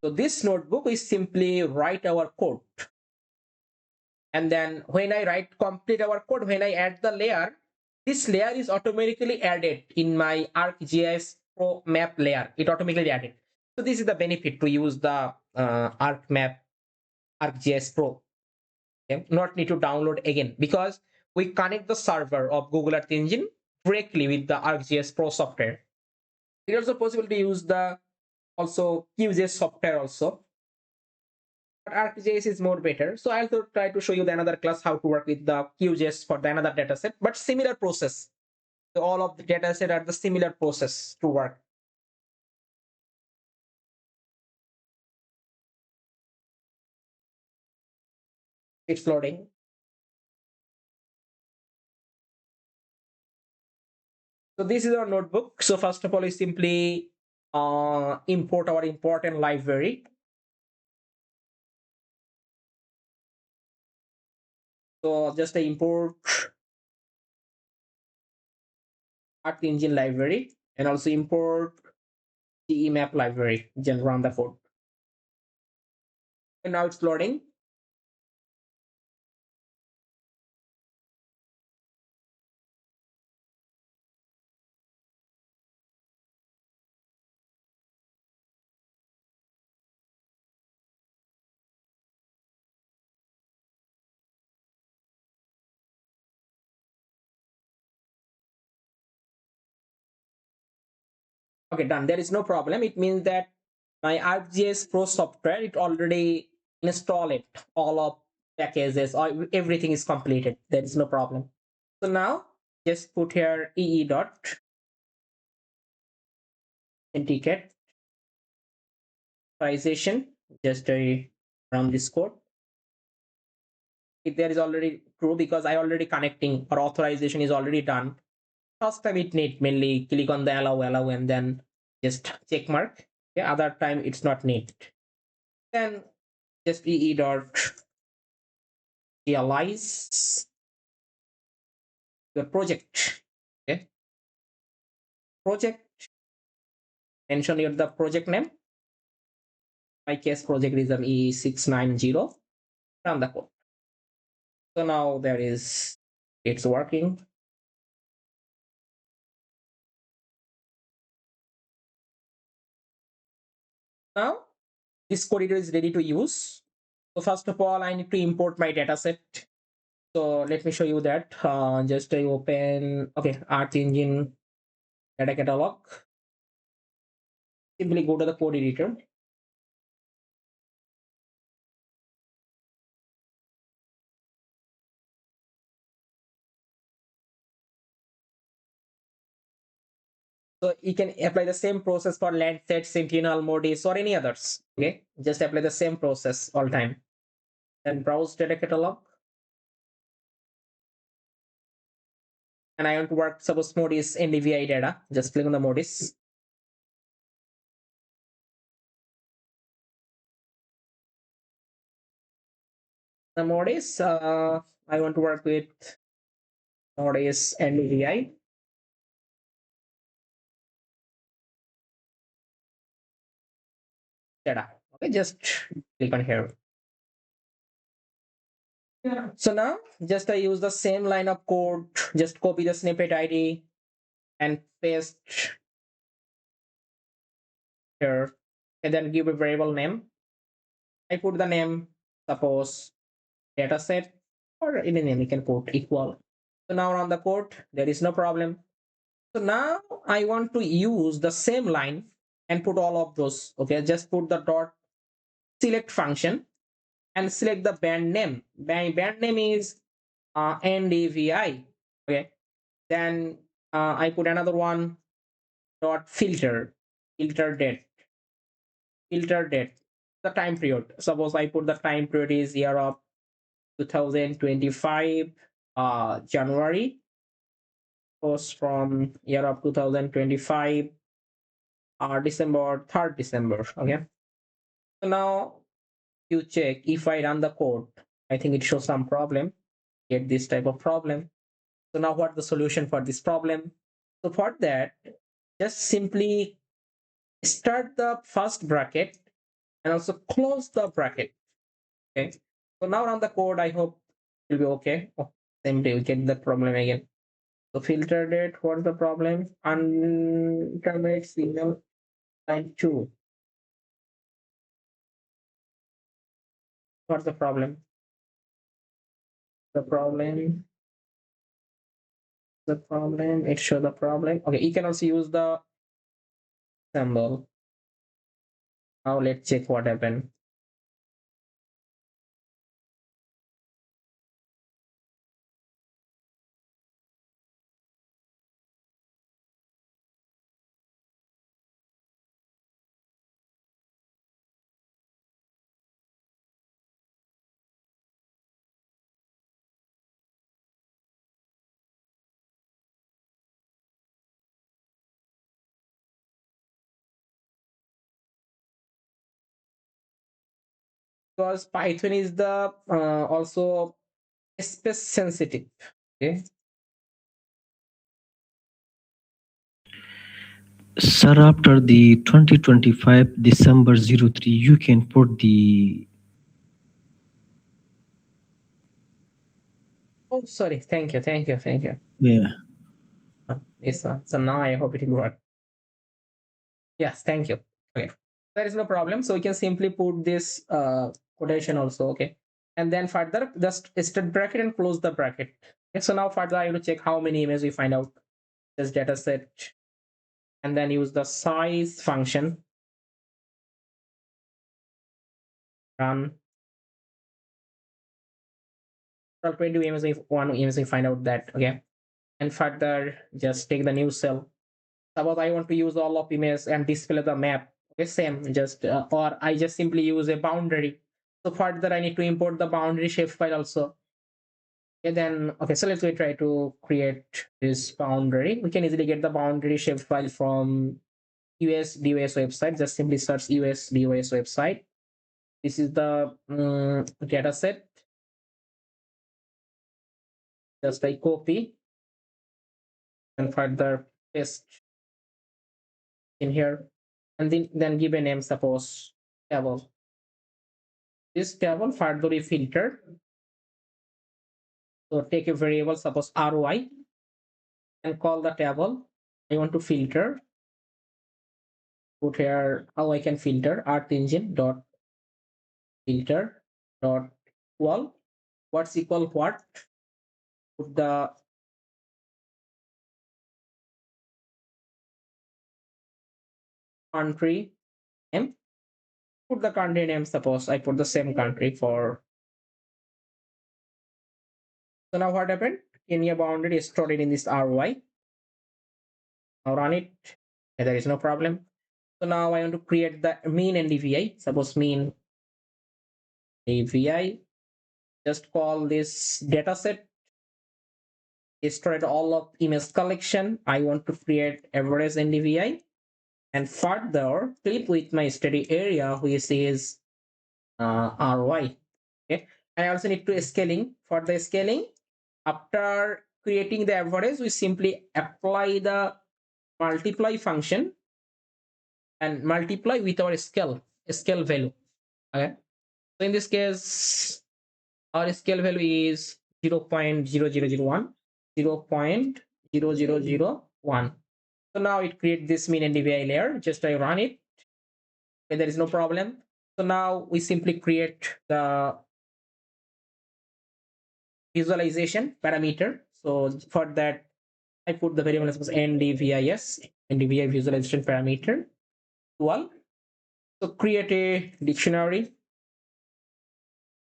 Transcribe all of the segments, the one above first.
So this notebook is simply write our code. And then when I complete our code, when I add the layer, this layer is automatically added in my ArcGIS Pro map layer. It automatically added. So this is the benefit to use the ArcGIS Pro. Okay? Not need to download again, because we connect the server of Google Earth Engine directly with the ArcGIS Pro software. It is also possible to use the also QGIS software also, but ArcGIS is more better. So I'll try to show you the another class how to work with the QGIS for the another dataset, but similar process. So all of the dataset are the similar process to work. It's loading. So this is our notebook. So first of all, is simply import our important library. So just import Earth Engine library and also import the map library. Just run the code. And now it's loading. Okay, done. There is no problem. It means that my ArcGIS Pro software, it already installed it, all of packages, or everything is completed. There is no problem. So now just put here EE dot authenticate authorization. Just run this code. If there is already true, because I already connecting or authorization is already done. First time it need mainly click on the allow and then just check mark. Yeah, other time it's not need. Then just EE dot realize your project. Okay, project, mention your the project name. My case project is an E690. Run the code. So now there is, it's working. Now this corridor is ready to use. So first of all, I need to import my dataset. So let me show you that. Just open, okay, Earth Engine data catalog. Simply go to the code editor. So you can apply the same process for Landsat, Sentinel, Modis, or any others. Okay, just apply the same process all time. Then browse data catalog. And I want to work, suppose Modis NDVI data. Just click on the Modis. The Modis, I want to work with Modis NDVI. Data. Okay, just click on here. Yeah. So now just I use the same line of code, just copy the snippet ID and paste here, and then give a variable name. I put the name, suppose dataset, or any name you can put equal. So now run the code, there is no problem. So now I want to use the same line and put all of those. Okay, just put the dot select function and select the band name. Band name is NDVI. Okay, then I put another one dot filter date, the time period. Suppose I put the time period is year of 2025 January, goes from year of 2025 December 3rd December. Okay, so now you check if I run the code, I think it shows some problem, get this type of problem. So now what's the solution for this problem? So for that, just simply start the first bracket and also close the bracket. Okay, so now run the code. I hope it will be okay. Oh, same day we get the problem again. So filter date, what's the problem? Intermediate signal line 2. What's the problem? The problem, it show the problem. Okay, you can also use the symbol. Now let's check what happened. Because Python is the also space sensitive. Okay, Sir, after the 2025 December 03, you can put the oh sorry, thank you. yeah. This one. So now I hope it will work. Yes, thank you. Okay, there is no problem. So we can simply put this quotation also. Okay, and then further just start bracket and close the bracket. Okay, so now further I will check how many images we find out this data set, and then use the size function. Run 20 images. If one image we find out that. Okay, and further just take the new cell. Suppose I want to use all of images and display the map. Okay, same, just or I just simply use a boundary. So further I need to import the boundary shapefile also. Okay, then okay, so let's try to create this boundary. We can easily get the boundary shapefile from USDOS website. Just simply search USDOS website. This is the data set. Just I copy and further paste in here, and then give a name, suppose table. This table further we filter. So take a variable, suppose ROI, and call the table. I want to filter. Put here how I can filter Earth Engine dot filter dot equal. What's equal what? Put the country name. Put the country name. Suppose I put the same country for. So now what happened? Kenya boundary is stored in this ROI. Now run it. Okay, there is no problem. So now I want to create the mean NDVI. Suppose mean AVI. Just call this dataset. Destroyed all of image collection. I want to create average NDVI, and further clip with my study area, which is RY. Okay, and I also need to scaling. For the scaling, after creating the average, we simply apply the multiply function and multiply with our scale value. Okay, so in this case, our scale value is 0.0001, 0.0001. So now it creates this mean NDVI layer. Just I run it. Okay, there is no problem. So now we simply create the visualization parameter. So for that, I put the variable as NDVIS, NDVI visualization parameter 12. So create a dictionary.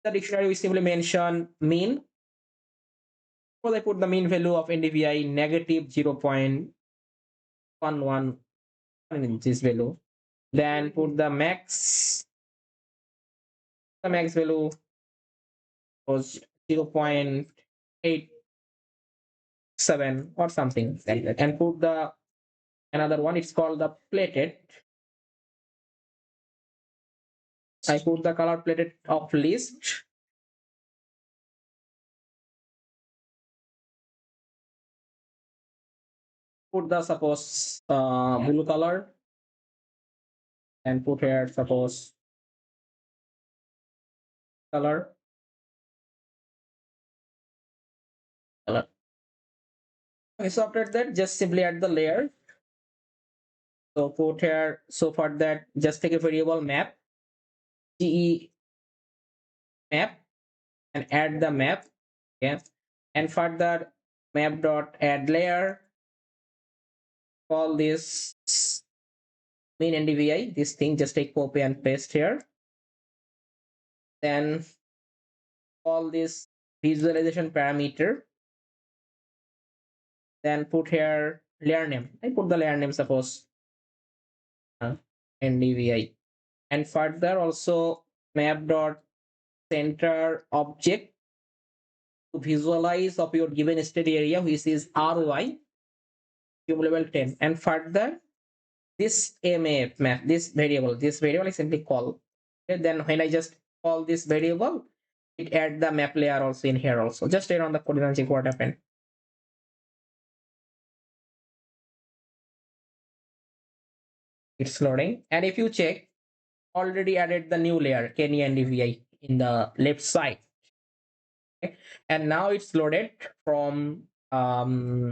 The dictionary we simply mention mean. So I put the mean value of NDVI negative 0.11 in this value. Then put the max. The max value was 0.87 or something like that. And put the another one, it's called the plated. I put the color plated of list. Put the suppose blue color, and put here suppose color. Okay, so after that, just simply add the layer. So put here, so for that, just take a variable map, ge map, and add the map. Okay, and further map dot add layer. Call this main NDVI. This thing, just take copy and paste here. Then call this visualization parameter. Then put here layer name. I put the layer name, suppose NDVI. And further also map dot center object to visualize of your given study area, which is RY level 10. And further this MAF map, this variable is simply call. Okay, then when I just call this variable, it add the map layer also in here also. Just turn on the code and check what happened. It's loading. And if you check, already added the new layer, Kenya and DVI in the left side. Okay. And now it's loaded from Google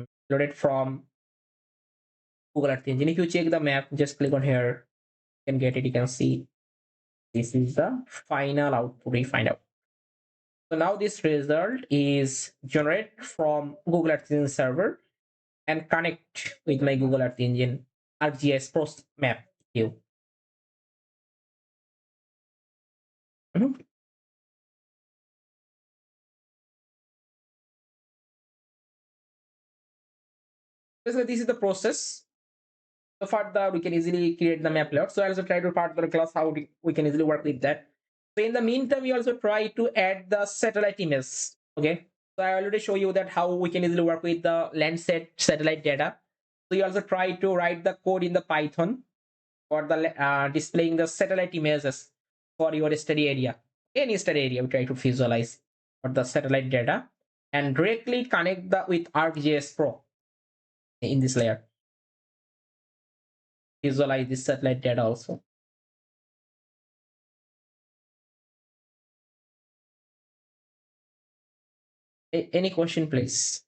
Earth Engine. If you check the map, just click on here, you can get it. You can see this is the final output we find out. So now this result is generated from Google Earth Engine server and connect with my Google Earth Engine ArcGIS Pro map view. Mhm. So this is the process. So further, we can easily create the map layout. So I also try to part the class how we can easily work with that. So in the meantime, we also try to add the satellite image. Okay. So I already show you that how we can easily work with the Landsat satellite data. So you also try to write the code in the Python for the displaying the satellite images for your study area. Any study area, we try to visualize for the satellite data and directly connect the with ArcGIS Pro in this layer. Visualize this satellite data also. Any question, please?